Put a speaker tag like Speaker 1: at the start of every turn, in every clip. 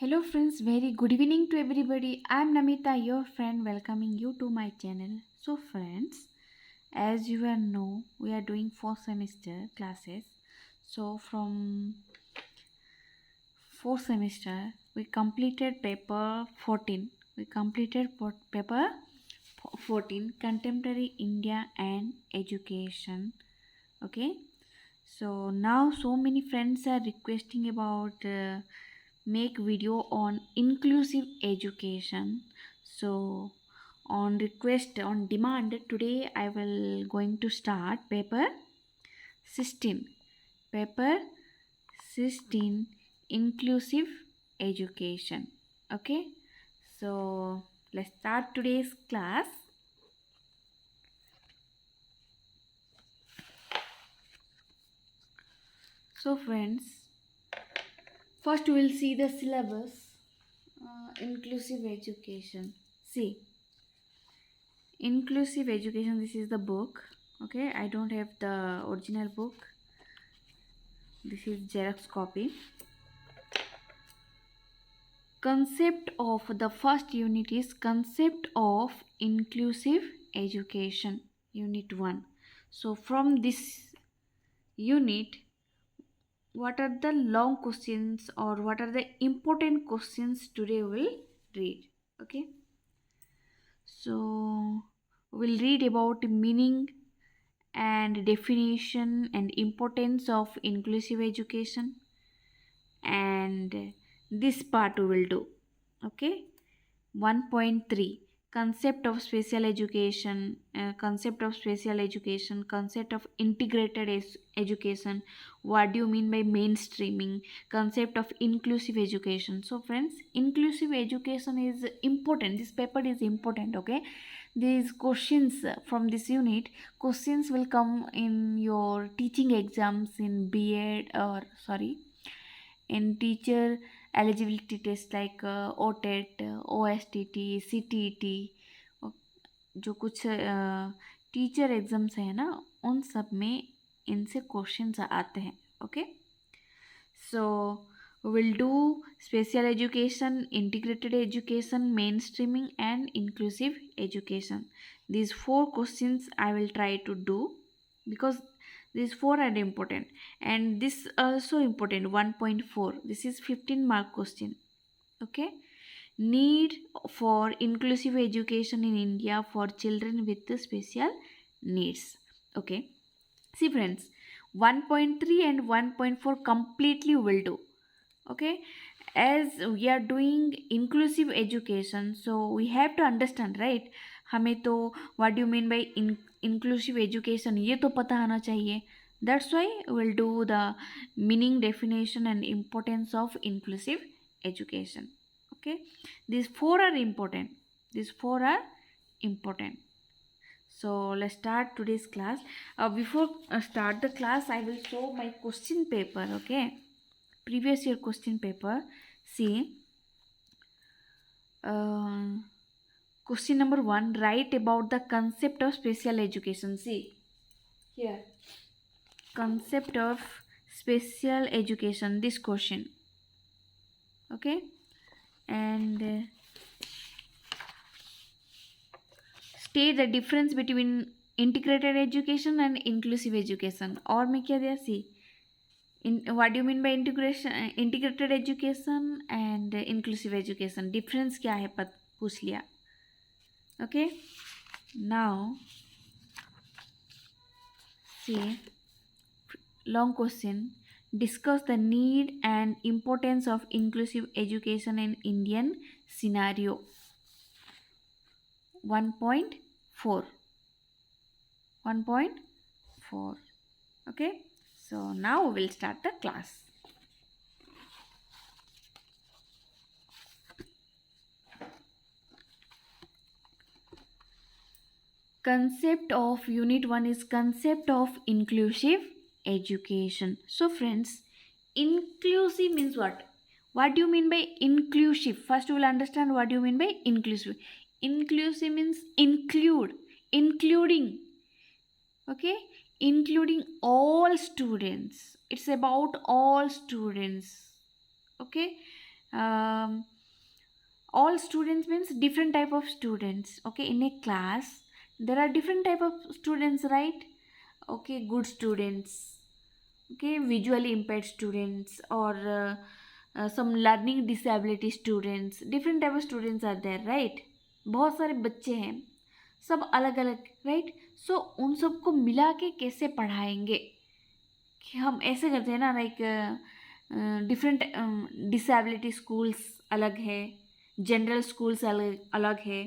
Speaker 1: Hello friends, very good evening to everybody. I am Namita, your friend, welcoming you to my channel. So friends, as you all know, we are doing 4th semester classes. So from 4th semester, we completed paper 14. We completed paper 14, Contemporary India and Education. Okay. So now so many friends are requesting about make video on inclusive education. So on request, on demand, today I will going to start paper 16. Paper 16, inclusive education. Okay. So let's start today's class. So friends, first we will see the syllabus. Inclusive education. See, inclusive education, this is the book. Okay, I don't have the original book. This is Xerox copy. Concept of the first unit is concept of inclusive education, unit 1. So from this unit, what are the long questions or what are the important questions today we'll read. Okay, so we'll read about meaning and definition and importance of inclusive education, and this part we will do. Okay, 1.3, concept of special education, concept of integrated education, what do you mean by mainstreaming, concept of inclusive education. So friends, inclusive education is important, this paper is important. Okay, these questions from this unit, questions will come in your teaching exams in B.Ed, or sorry, in teacher eligibility test like OTET, OSTT, CTET, जो कुछ teacher exams है ना, उन सब में इनसे questions आते हैं. Okay, so we'll do special education, integrated education, mainstreaming and inclusive education. These 4 questions I will try to do, because these 4 are important, and this also important. 1.4, this is 15 mark question. Okay, need for inclusive education in India for children with special needs. Okay, see friends, 1.3 and 1.4 completely will do. Okay, as we are doing inclusive education, so we have to understand, right? हमें तो what do you mean by inclusive education ये तो पता होना चाहिए. That's why we'll do the meaning, definition and importance of inclusive education. Okay, these 4 are important, these 4 are important. So let's start today's class. Before start the class, I will show my question paper. Okay, previous year question paper. See, question number 1, write about the concept of special education. See here, concept of special education, this question. Okay, and state the difference between integrated education and inclusive education. और मैं क्या दिया, see, what do you mean by integrated education and inclusive education, difference क्या है पूछ लिया. Okay, now see, long question, discuss the need and importance of inclusive education in Indian scenario. 1.4. 1.4. Okay, so now we will start the class. Concept of unit 1 is concept of inclusive education. So friends, inclusive means what? What do you mean by inclusive? First we will understand what do you mean by inclusive. Inclusive means include, including. Okay, including all students, it's about all students. Okay, um, all students means different type of students. Okay, in a class there are different type of students, right? Okay, good students, okay, visually impaired students, or some learning disability students, different type of students are there, right? बहुत सारे बच्चे हैं, सब अलग अलग, right? सो उन सबको मिला के कैसे पढ़ाएंगे, कि हम ऐसे करते हैं ना, लाइक डिफरेंट डिसेबिलिटी स्कूल्स अलग है, जनरल स्कूल्स अलग अलग है,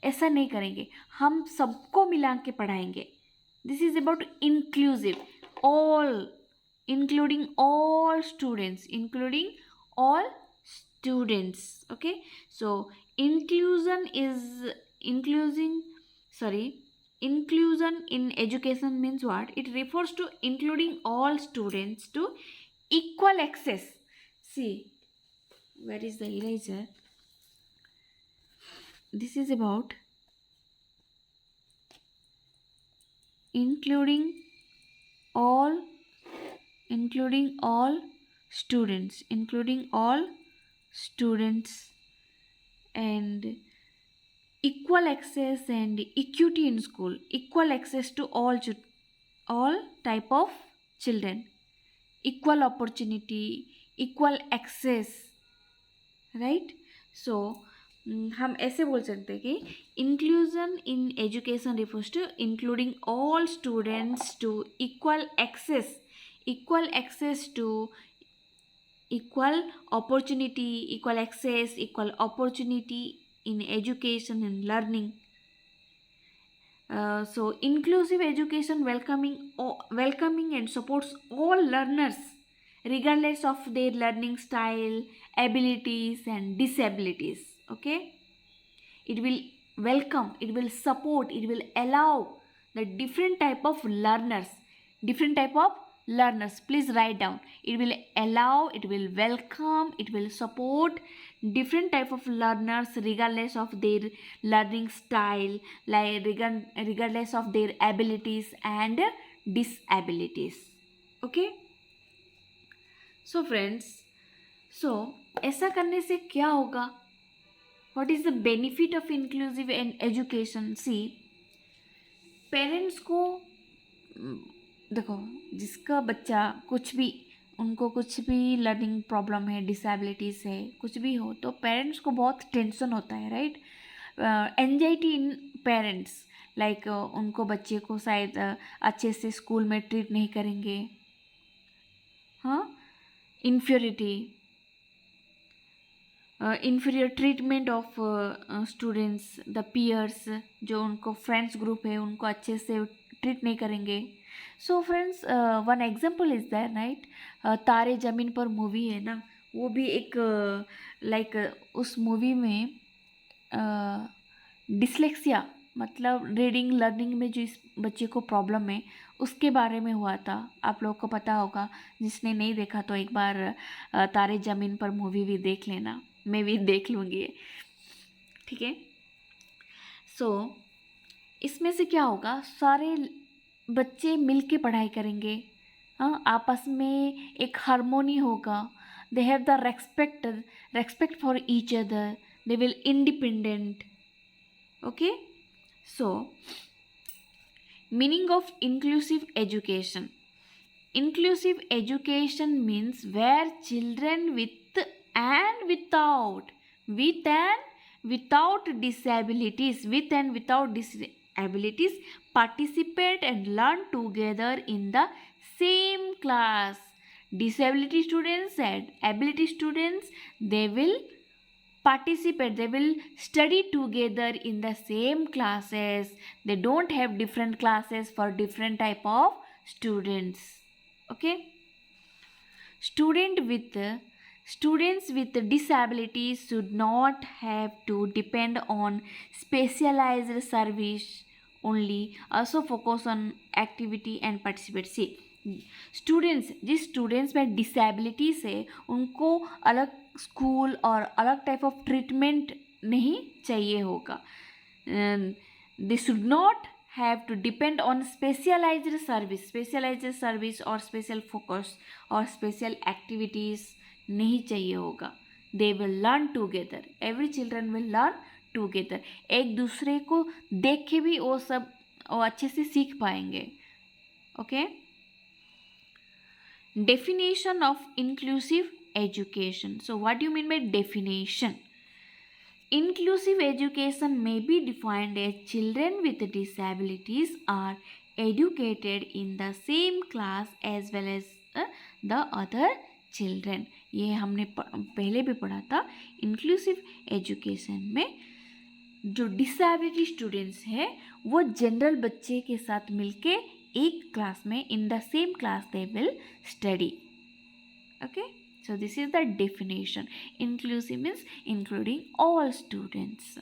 Speaker 1: ऐसा नहीं करेंगे, हम सबको मिला के पढ़ाएंगे. This is about inclusive, all, including all students, including all students. Okay, so inclusion is including, sorry, inclusion in education means what? It refers to including all students to equal access. See, where is the eraser? This is about including all, including all students, including all students, and equal access and equity in school, equal access to all all type of children, equal opportunity, equal access, right? So हम ऐसे बोल सकते हैं कि inclusion in education refers to including all students to equal access to equal opportunity, equal access, equal opportunity in education and learning. So inclusive education welcoming and supports all learners regardless of their learning style, abilities and disabilities. Okay, it will welcome, it will support, it will allow the different type of learners, different type of learners, please write down. It will allow, it will welcome, it will support different type of learners regardless of their learning style, like regardless of their abilities and disabilities. Okay, so friends, so ऐसा करने से क्या होगा? What is the benefit of inclusive and education? See, parents को देखो, जिसका बच्चा कुछ भी, उनको कुछ भी लर्निंग प्रॉब्लम है, डिसेबिलिटीज़ है, कुछ भी हो, तो पेरेंट्स को बहुत टेंशन होता है, राइट? एंजाइटी इन पेरेंट्स, लाइक उनको बच्चे को शायद अच्छे से स्कूल में ट्रीट नहीं करेंगे, हाँ, inferiority, inferior treatment of students, the peers, जो उनको फ्रेंड्स ग्रुप है उनको अच्छे से ट्रीट नहीं करेंगे. So friends, one example is that, right? तारे ज़मीन पर मूवी है ना, वो भी एक लाइक उस मूवी में डिसलेक्सिया मतलब रीडिंग लर्निंग में जो इस बच्चे को प्रॉब्लम है उसके बारे में हुआ था. आप लोग को पता होगा, जिसने नहीं देखा तो एक बार तारे ज़मीन पर मूवी भी देख लेना, मैं भी देख लूँगी, ठीक है? सो इसमें से क्या होगा, सारे बच्चे मिल के पढ़ाई करेंगे, हाँ, आपस में एक हारमोनी होगा, they have the respect for each other, they will independent. Okay, so meaning of inclusive education. Inclusive education means where children with and without disabilities, with and without disabilities participate and learn together in the same class. Disability students and ability students, they will participate, they will study together in the same classes. They don't have different classes for different type of students. Okay, students with disabilities should not have to depend on specialized service only, also focus on activity and participate. See, students, जिस students में disabilities है उनको अलग school और अलग type of treatment नहीं चाहिए होगा. They should not have to depend on specialised service और स्पेशल फोकस और स्पेशल एक्टिविटीज़ नहीं चाहिए होगा. they will learn together. Every children will learn together. एक दूसरे को देख के भी वो अच्छे से सीख पाएंगे. Okay. Definition of inclusive education. So what do you mean by definition? Inclusive education may be defined as children with disabilities are educated in the same class as well as the other children. ये हमने पहले भी पढ़ा था. Inclusive education में जो disability students हैं वो जनरल बच्चे के साथ मिलके एक क्लास में in the same class they will study. Okay. So this is the definition. Inclusive means including all students.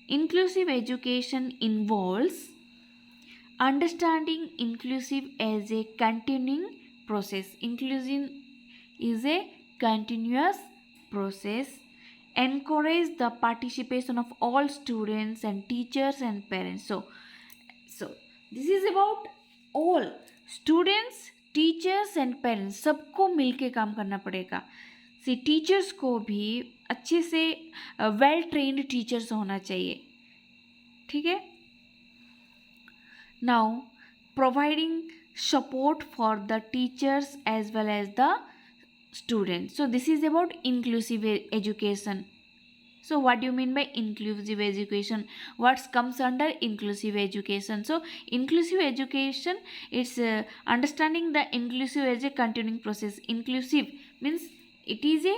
Speaker 1: Inclusive education involves understanding inclusive as a continuing process. Inclusion is a continuous process. Encourage the participation of all students and teachers and parents. So this is about all students, teachers and parents सबको मिलके काम करना पड़ेगा. सी teachers को भी अच्छे से well trained teachers होना चाहिए. ठीक है. Now providing support for the teachers as well as the students. So this is about inclusive education. So what do you mean by inclusive education? What comes under inclusive education? So inclusive education is understanding the inclusive as a continuing process. Inclusive means it is a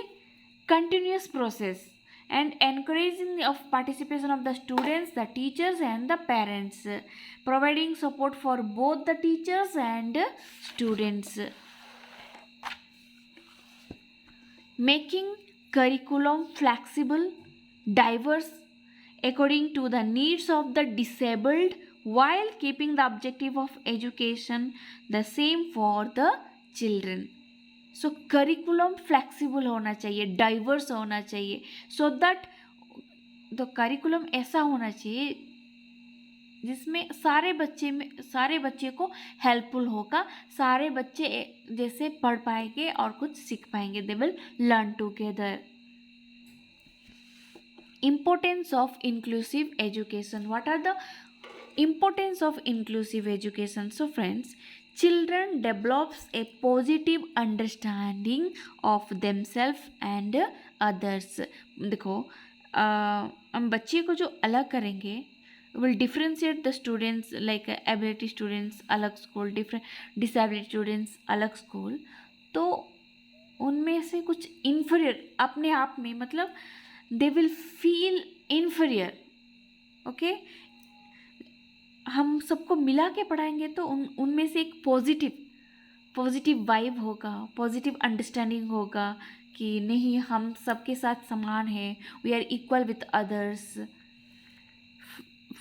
Speaker 1: continuous process and encouraging of participation of the students, the teachers and the parents, providing support for both the teachers and students, making curriculum flexible, diverse according to the needs of the disabled while keeping the objective of education the same for the children. So curriculum flexible होना चाहिए, diverse होना चाहिए, so that the curriculum ऐसा होना चाहिए जिसमें सारे बच्चे को हेल्पफुल होगा. सारे बच्चे जैसे पढ़ पाएंगे और कुछ सीख पाएंगे. They will learn together. Importance of inclusive education. What are the importance of inclusive education? So friends, children develops a positive understanding of themselves and others. देखो हम बच्चे को जो अलग करेंगे will differentiate the students like ability students अलग school, different disability students अलग school. तो उनमें से कुछ inferior अपने आप में मतलब they will feel inferior. Okay. हम सबको मिला के पढ़ाएंगे तो उनमें से एक पॉजिटिव वाइब होगा, पॉजिटिव अंडरस्टैंडिंग होगा कि नहीं हम सबके साथ समान हैं, we are equal with others.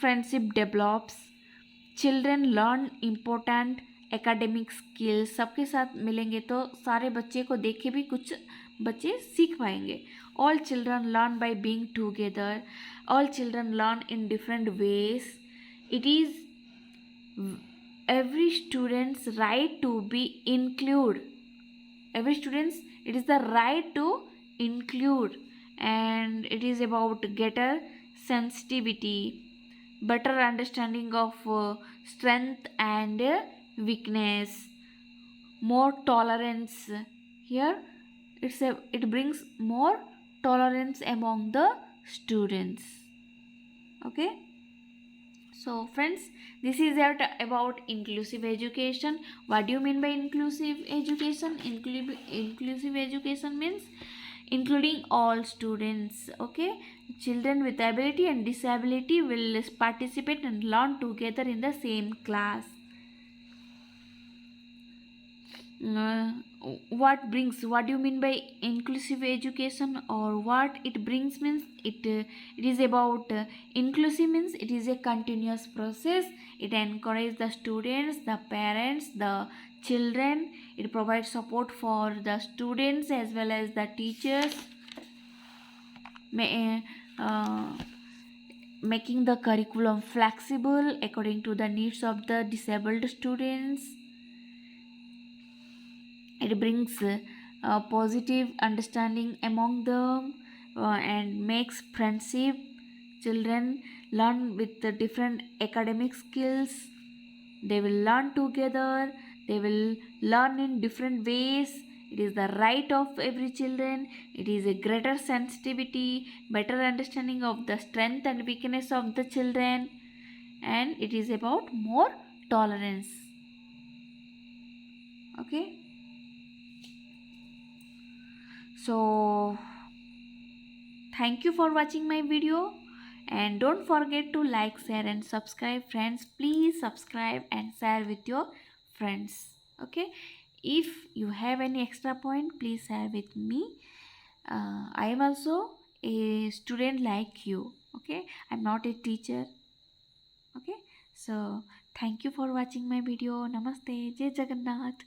Speaker 1: Friendship develops, children learn important academic skills. सबके साथ मिलेंगे तो सारे बच्चे को देख के भी कुछ बच्चे सीख पाएंगे. All children learn by being together. All children learn in different ways. It is every student's right to be included. Every student's it is the right to include, and it is about greater sensitivity, better understanding of strength and weakness, more tolerance. Here it brings more tolerance among the students. Okay. So friends, this is about inclusive education. What do you mean by inclusive education? Inclusive education means including all students. Okay. Children with ability and disability will participate and learn together in the same class. What do you mean by inclusive education, or what it brings means it is about inclusive means it is a continuous process. It encourages the students, the parents, the children. It provides support for the students as well as the teachers, making the curriculum flexible according to the needs of the disabled students. It brings positive understanding among them, and makes friendship. Children learn with the different academic skills. They will learn together. They will learn in different ways. It is the right of every children. It is a greater sensitivity, better understanding of the strength and weakness of the children, and it is about more tolerance. Okay, so thank you for watching my video, and don't forget to like, share and subscribe. Friends, please subscribe and share with your friends. Okay, if you have any extra point, please share with me. I am also a student like you. Okay, I'm not a teacher. Okay, so thank you for watching my video. Namaste, Jai Jagannath.